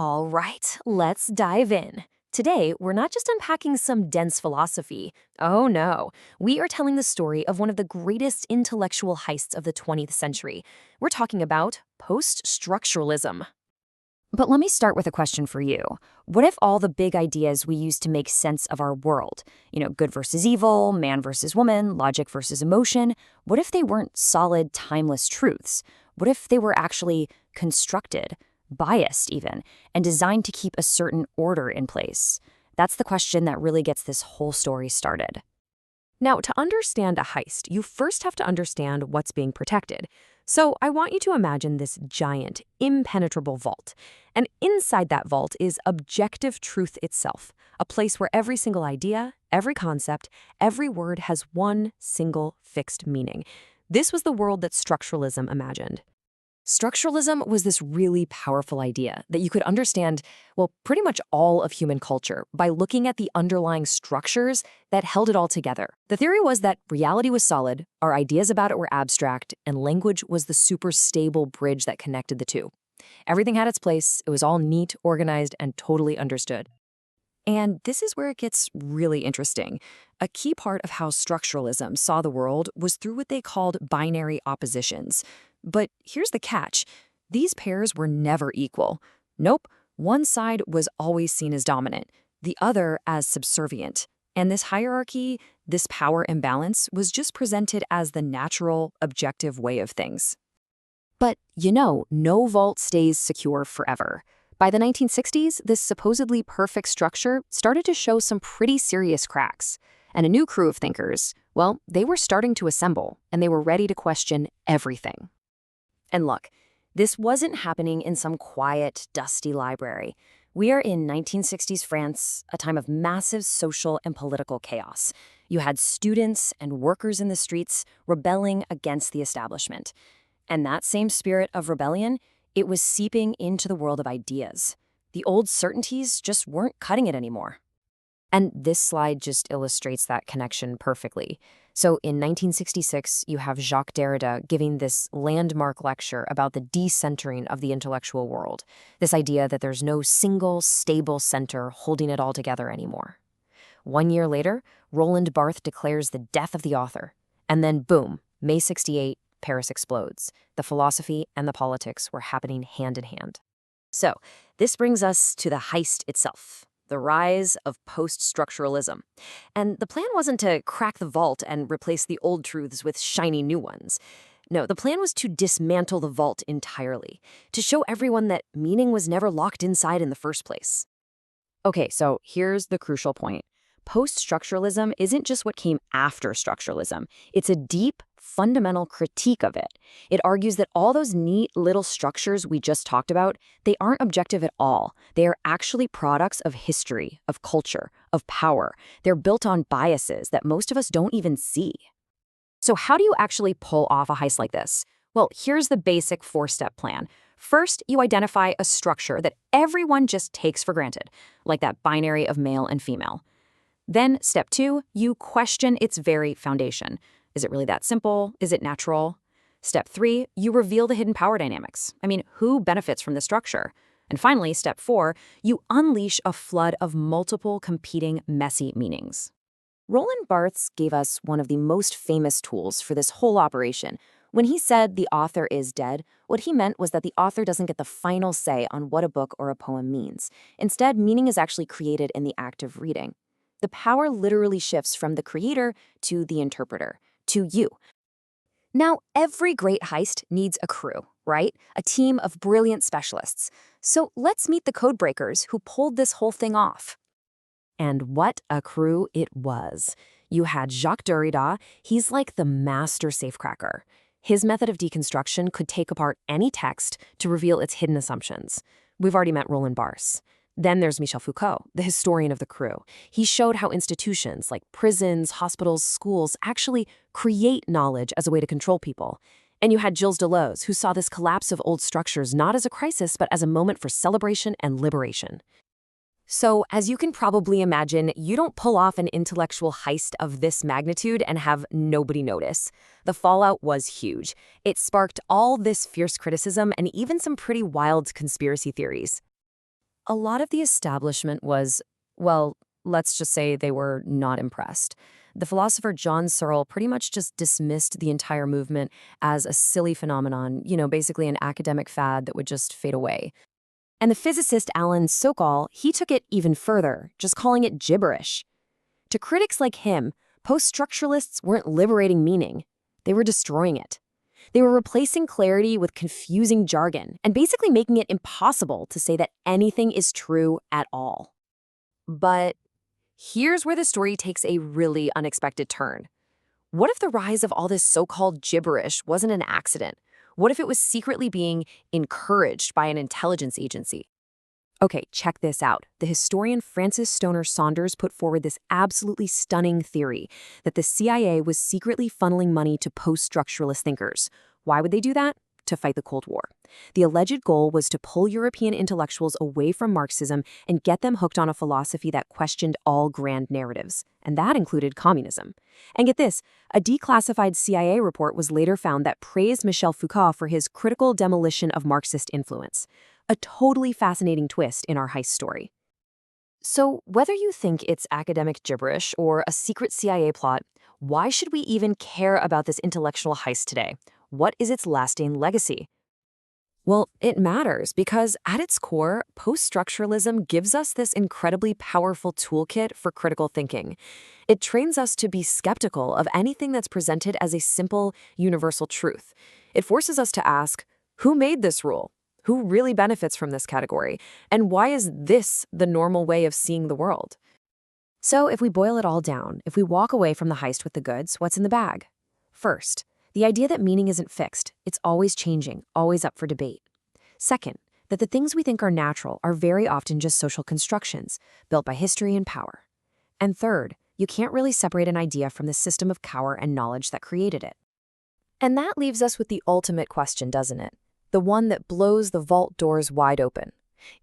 All right, let's dive in. Today, we're not just unpacking some dense philosophy. Oh no, we are telling the story of one of the greatest intellectual heists of the 20th century. We're talking about post-structuralism. But let me start with a question for you. What if all the big ideas we use to make sense of our world, good versus evil, man versus woman, logic versus emotion, what if they weren't solid, timeless truths? What if they were actually constructed, biased even, and designed to keep a certain order in place? That's the question that really gets this whole story started. Now, to understand a heist, you first have to understand what's being protected. So I want you to imagine this giant, impenetrable vault. And inside that vault is objective truth itself, a place where every single idea, every concept, every word has one single fixed meaning. This was the world that structuralism imagined. Structuralism was this really powerful idea that you could understand, well, pretty much all of human culture by looking at the underlying structures that held it all together. The theory was that reality was solid, our ideas about it were abstract, and language was the super stable bridge that connected the two. Everything had its place, it was all neat, organized, and totally understood. And this is where it gets really interesting. A key part of how structuralism saw the world was through what they called binary oppositions. But here's the catch. These pairs were never equal. Nope, one side was always seen as dominant, the other as subservient. And this hierarchy, this power imbalance, was just presented as the natural, objective way of things. But, no vault stays secure forever. By the 1960s, this supposedly perfect structure started to show some pretty serious cracks. And a new crew of thinkers, well, they were starting to assemble, and they were ready to question everything. And look, this wasn't happening in some quiet, dusty library. We are in 1960s France, a time of massive social and political chaos. You had students and workers in the streets rebelling against the establishment. And that same spirit of rebellion, it was seeping into the world of ideas. The old certainties just weren't cutting it anymore. And this slide just illustrates that connection perfectly. So in 1966, you have Jacques Derrida giving this landmark lecture about the decentering of the intellectual world, this idea that there's no single, stable center holding it all together anymore. 1 year later, Roland Barthes declares the death of the author. And then boom, May 68, Paris explodes. The philosophy and the politics were happening hand in hand. So this brings us to the heist itself. The rise of post-structuralism. And the plan wasn't to crack the vault and replace the old truths with shiny new ones. No, the plan was to dismantle the vault entirely, to show everyone that meaning was never locked inside in the first place. Okay, so here's the crucial point. Post-structuralism isn't just what came after structuralism. It's a deep, fundamental critique of it. It argues that all those neat little structures we just talked about, they aren't objective at all. They are actually products of history, of culture, of power. They're built on biases that most of us don't even see. So how do you actually pull off a heist like this? Well, here's the basic 4-step plan. First, you identify a structure that everyone just takes for granted, like that binary of male and female. Then, step 2, you question its very foundation. Is it really that simple? Is it natural? Step 3, you reveal the hidden power dynamics. Who benefits from the structure? And finally, step 4, you unleash a flood of multiple competing, messy meanings. Roland Barthes gave us one of the most famous tools for this whole operation. When he said the author is dead, what he meant was that the author doesn't get the final say on what a book or a poem means. Instead, meaning is actually created in the act of reading. The power literally shifts from the creator to the interpreter, to you. Now, every great heist needs a crew, right? A team of brilliant specialists. So let's meet the codebreakers who pulled this whole thing off. And what a crew it was. You had Jacques Derrida. He's like the master safecracker. His method of deconstruction could take apart any text to reveal its hidden assumptions. We've already met Roland Barthes. Then there's Michel Foucault, the historian of the crew. He showed how institutions like prisons, hospitals, schools actually create knowledge as a way to control people. And you had Gilles Deleuze, who saw this collapse of old structures not as a crisis, but as a moment for celebration and liberation. So, as you can probably imagine, you don't pull off an intellectual heist of this magnitude and have nobody notice. The fallout was huge. It sparked all this fierce criticism and even some pretty wild conspiracy theories. a lot of the establishment was, well, let's just say they were not impressed. The philosopher John Searle pretty much just dismissed the entire movement as a silly phenomenon, basically an academic fad that would just fade away. And the physicist Alan Sokal, he took it even further, just calling it gibberish. To critics like him, post-structuralists weren't liberating meaning. They were destroying it. They were replacing clarity with confusing jargon and basically making it impossible to say that anything is true at all. But here's where the story takes a really unexpected turn. What if the rise of all this so-called gibberish wasn't an accident? What if it was secretly being encouraged by an intelligence agency? Okay, check this out. The historian Francis Stoner Saunders put forward this absolutely stunning theory that the CIA was secretly funneling money to post-structuralist thinkers. Why would they do that? To fight the Cold War. The alleged goal was to pull European intellectuals away from Marxism and get them hooked on a philosophy that questioned all grand narratives. And that included communism. And get this, a declassified CIA report was later found that praised Michel Foucault for his critical demolition of Marxist influence. A totally fascinating twist in our heist story. So, whether you think it's academic gibberish or a secret CIA plot, why should we even care about this intellectual heist today? What is its lasting legacy? Well, it matters because at its core, post-structuralism gives us this incredibly powerful toolkit for critical thinking. It trains us to be skeptical of anything that's presented as a simple, universal truth. It forces us to ask, who made this rule? Who really benefits from this category? And why is this the normal way of seeing the world? So if we boil it all down, if we walk away from the heist with the goods, what's in the bag? First, the idea that meaning isn't fixed. It's always changing, always up for debate. Second, that the things we think are natural are very often just social constructions, built by history and power. And third, you can't really separate an idea from the system of power and knowledge that created it. And that leaves us with the ultimate question, doesn't it? The one that blows the vault doors wide open.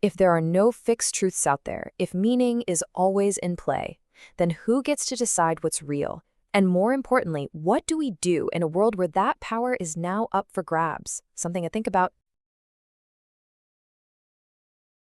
If there are no fixed truths out there, if meaning is always in play, then who gets to decide what's real? And more importantly, what do we do in a world where that power is now up for grabs? Something to think about.